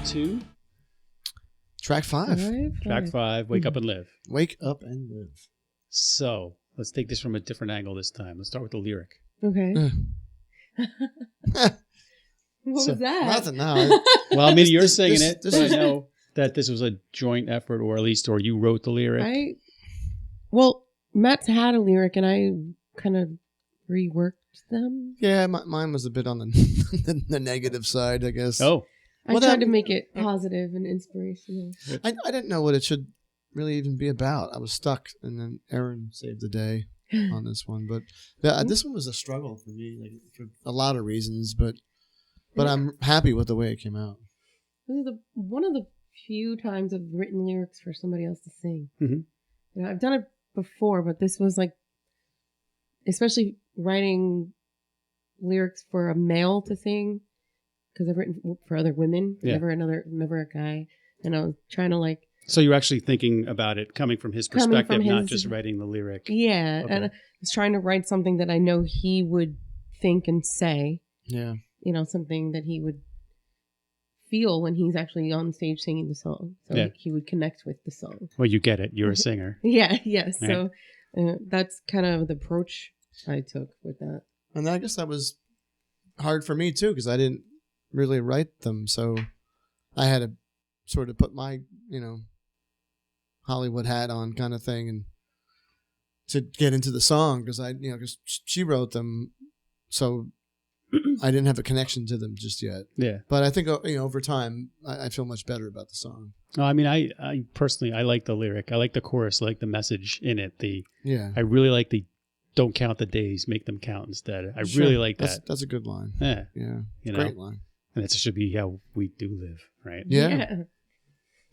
to Track 5. track 5, Wake Up and Live. Wake Up and Live. So let's take this from a different angle this time. Let's start with the lyric. Okay. What was that? Nothing now. Well, I mean, you're singing it. this But is- I know that this was a joint effort, or at least, or you wrote the lyric. Well, Matt's had a lyric, and I kind of reworked them. Yeah, mine was a bit on the the negative side, I guess. Oh, I tried to make it positive and inspirational. I didn't know what it should really even be about. I was stuck, and then Aaron saved the day on this one. But this one was a struggle for me, like, for a lot of reasons. But I'm happy with the way it came out. This is one of the few times I've written lyrics for somebody else to sing. Mm-hmm. You know, I've done it before, but this was like, especially writing lyrics for a male to sing, because I've written for other women, never a guy, and I was trying to like. So you're actually thinking about it coming from his perspective, not just writing the lyric. Yeah, Okay. and I was trying to write something that I know he would think and say. Yeah. You know, something that he would feel when he's actually on stage singing the song. So he would connect with the song. Well, you get it. You're a singer. Yeah. Right. So that's kind of the approach I took with that. And I guess that was hard for me, too, because I didn't really write them. So I had to sort of put my, Hollywood hat on kind of thing and to get into the song because because she wrote them. So I didn't have a connection to them just yet. Yeah. But I think, over time, I feel much better about the song. No, I mean, I personally, I like the lyric. I like the chorus. I like the message in it. I really like the don't count the days, make them count instead. I really like that. That's a good line. Yeah. Yeah. Great line. And that should be how we do live, right? Yeah.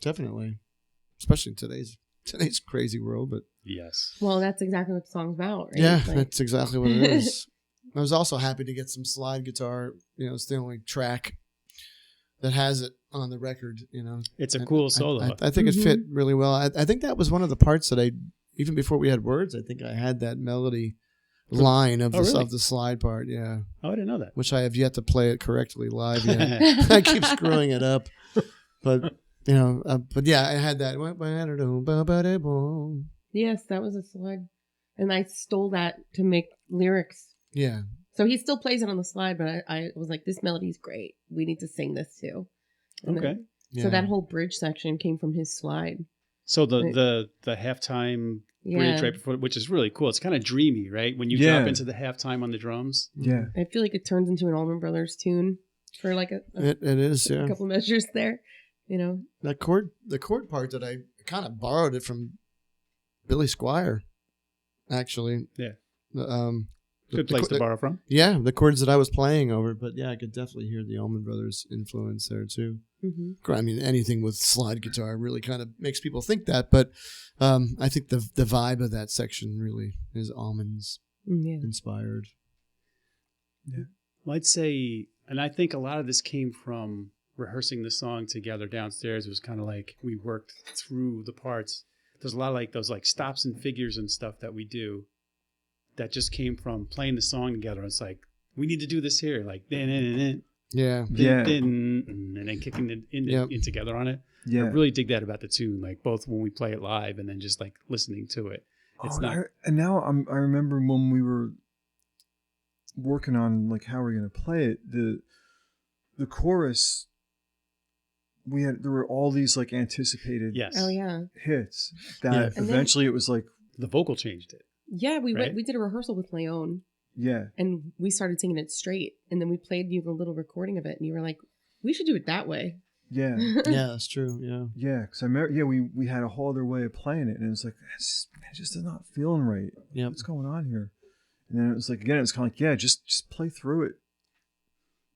Definitely. Especially in today's crazy world, but yes. Well, that's exactly what the song's about, right? Yeah, that's exactly what it is. I was also happy to get some slide guitar. It's the only track that has it on the record. It's a cool solo. I think it fit really well. I think that was one of the parts that even before we had words, I think I had that melody line of the slide part. Yeah. Oh, I didn't know that. Which I have yet to play it correctly live yet. I keep screwing it up, but yeah, I had that. Yes, that was a slide, and I stole that to make lyrics. Yeah. So he still plays it on the slide, but I was like, this melody's great. We need to sing this too. And okay. So that whole bridge section came from his slide. So the halftime bridge right before, which is really cool. It's kind of dreamy, right? When you drop into the halftime on the drums. Yeah. I feel like it turns into an Allman Brothers tune for like it is, a couple measures there, the chord part that I kind of borrowed it from Billy Squier, actually. Yeah. Good place to borrow from. Yeah, the chords that I was playing over, but yeah, I could definitely hear the Allman Brothers influence there too. Mm-hmm. I mean, anything with slide guitar really kind of makes people think that, but I think the vibe of that section really is Allman's inspired. Yeah, well, I'd say, and I think a lot of this came from rehearsing the song together downstairs. It was kind of like we worked through the parts. There's a lot of like those like stops and figures and stuff that we do. That just came from playing the song together. It's like, we need to do this here. Like, and then kicking it in together on it. Yeah. I really dig that about the tune. Like, both when we play it live and then just like listening to it. It's and now I remember when we were working on like how we're going to play it, the chorus, there were all these like anticipated hits that eventually it was like. The vocal changed it. Yeah, we did a rehearsal with Leon. Yeah. And we started singing it straight. And then we played you the little recording of it. And you were like, we should do it that way. Yeah. Yeah, that's true. Yeah. Yeah. Because I remember, we had a whole other way of playing it. And it's like, it just is not feeling right. Yeah. What's going on here? And then it was like, again, it's kind of like, just play through it.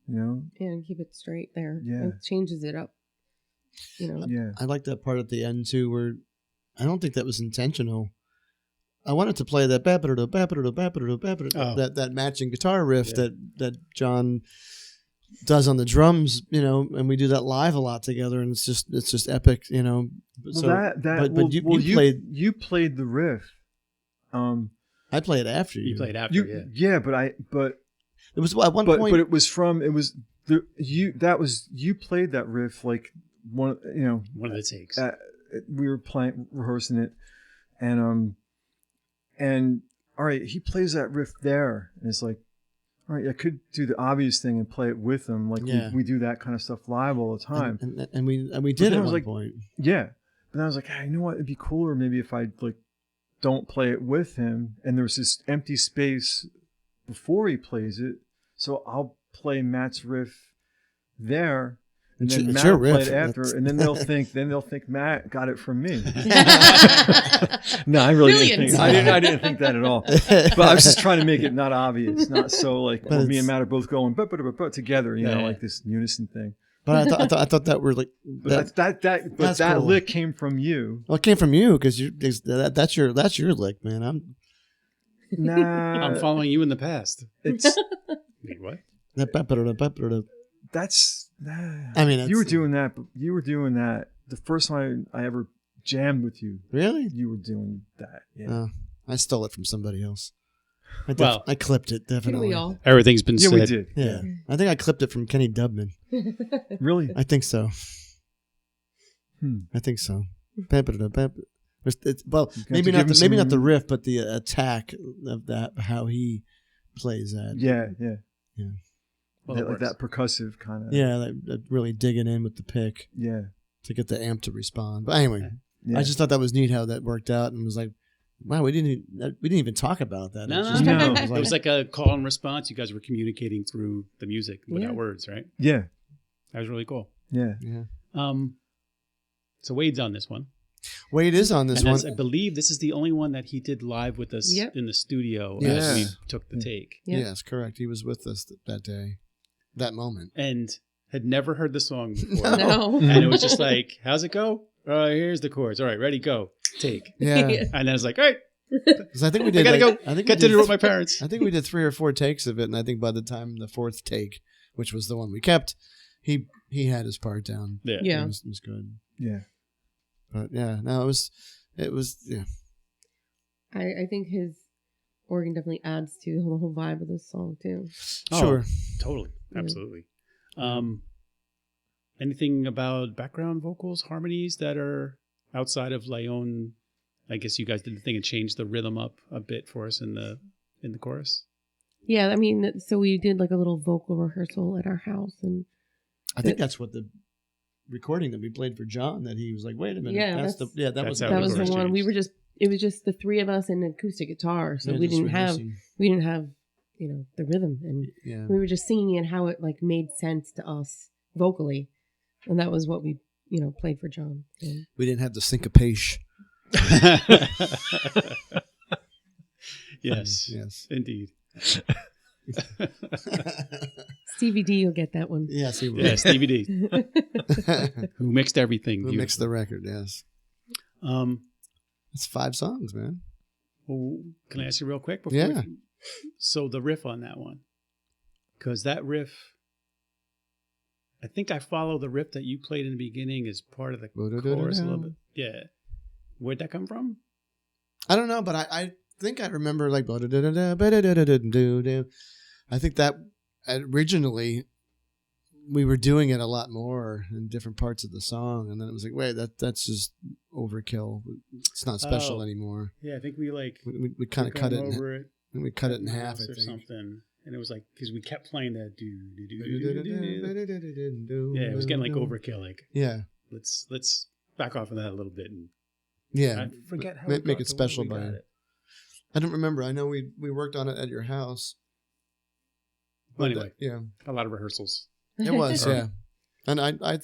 And keep it straight there. Yeah. It changes it up. Yeah. I like that part at the end too, where I don't think that was intentional. I wanted to play that that matching guitar riff that John does on the drums, and we do that live a lot together, and it's just epic, Well, you played the riff. I played after you. You played after, but it was at one point, but it was you played that riff like one One of the takes. We were rehearsing it, and all right, he plays that riff there, and it's like, all right, I could do the obvious thing and play it with him, like we do that kind of stuff live all the time, and we did at one point. Yeah, but then I was like, hey, you know what? It'd be cooler maybe if I like don't play it with him, and there's this empty space before he plays it, so I'll play Matt's riff there. And then Matt will play it after, and then they'll think Matt got it from me. No, I really didn't think. I didn't think that at all. But I was just trying to make it not obvious, not so like me and Matt are both going but together, like this unison thing. But I thought that were like that cool. Lick came from you. Well, it came from you because that's your lick, man. I'm following you in the past. It's wait, what? That's. I mean, you were doing that. But you were doing that the first time I ever jammed with you. Really? You were doing that. Yeah. I stole it from somebody else. I clipped it definitely. Didn't we all? Everything's been said. Yeah, we did. Yeah, I think I clipped it from Kenny Dubman. Really? I think so. I think so. Well, maybe not the riff, but the attack of that, how he plays that. Yeah. Well, like that percussive kind of. Yeah, like really digging in with the pick. Yeah. To get the amp to respond. But anyway, yeah. I just thought that was neat how that worked out, and was like, wow, we didn't even talk about that. No. It was like a call and response. You guys were communicating through the music without words, right? Yeah. That was really cool. Yeah. So Wade's on this one. Wade is on this one. I believe this is the only one that he did live with us in the studio as we took the take. Yep. Yes, correct. He was with us that day, that moment. And had never heard the song before. No. And it was just like, how's it go? Here's the chords. All right, ready, go. Take. Yeah. And then I was like, all right. Because I think we did. I gotta go. I think got dinner with my parents. I think we did 3 or 4 takes of it, and I think by the time the 4th take, which was the one we kept, he had his part down. Yeah. It was good. Yeah. But yeah, no, it was yeah. I think his organ definitely adds to the whole vibe of this song too. Sure. Totally. Absolutely. Anything about background vocals, harmonies that are outside of Leon? I guess you guys did the thing and changed the rhythm up a bit for us in the chorus. Yeah, I mean, so we did like a little vocal rehearsal at our house, and I think that's what the recording that we played for John, that he was like, wait a minute, that was was the one. We were it was just the 3 of us and an acoustic guitar, so we didn't have the rhythm, and we were just singing and how it like made sense to us vocally, and that was what we played for John. And we didn't have the syncopation. Yes, indeed. Stevie D will get that one. Yes, he will. Yeah, Stevie D. Who mixed everything. Who mixed the record, yes. It's 5 songs, man. Well, can I ask you real quick? Yeah. So the riff on that one. Because that riff, I think I follow the riff that you played in the beginning as part of the chorus a little bit. Yeah. Where'd that come from? I don't know, but I think I remember like I think that originally we were doing it a lot more in different parts of the song, and then it was like, wait, that's just overkill. It's not special anymore. Yeah, I think we kind of cut it over it. And we cut it in half, I or think. Something. And it was like, because we kept playing that yeah, it was getting like overkill. Like, let's back off of that a little bit and I forget how make it special by it. I don't remember. I know we worked on it at your house. Well, anyway, yeah, a lot of rehearsals. It was, yeah. And I,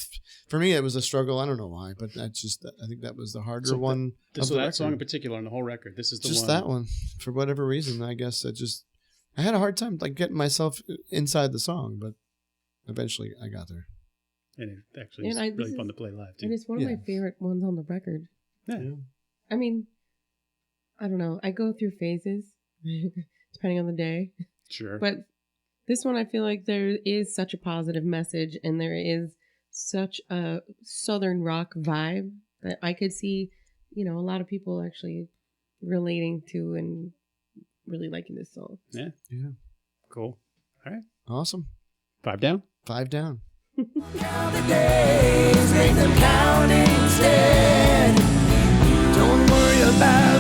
for me, it was a struggle. I don't know why, but I think that was the harder one. So that song in particular on the whole record, this is the just one. That one, for whatever reason. I guess I had a hard time like getting myself inside the song, but eventually I got there. And it actually is really fun to play live too. And it's one of my favorite ones on the record. Yeah. I mean, I don't know. I go through phases depending on the day. Sure. But this one, I feel like there is such a positive message and there is such a Southern rock vibe that I could see, a lot of people actually relating to and really liking this song. Yeah. Yeah. Cool. All right. Awesome. 5 down? 5 down. Count the days, make them count instead. Don't worry about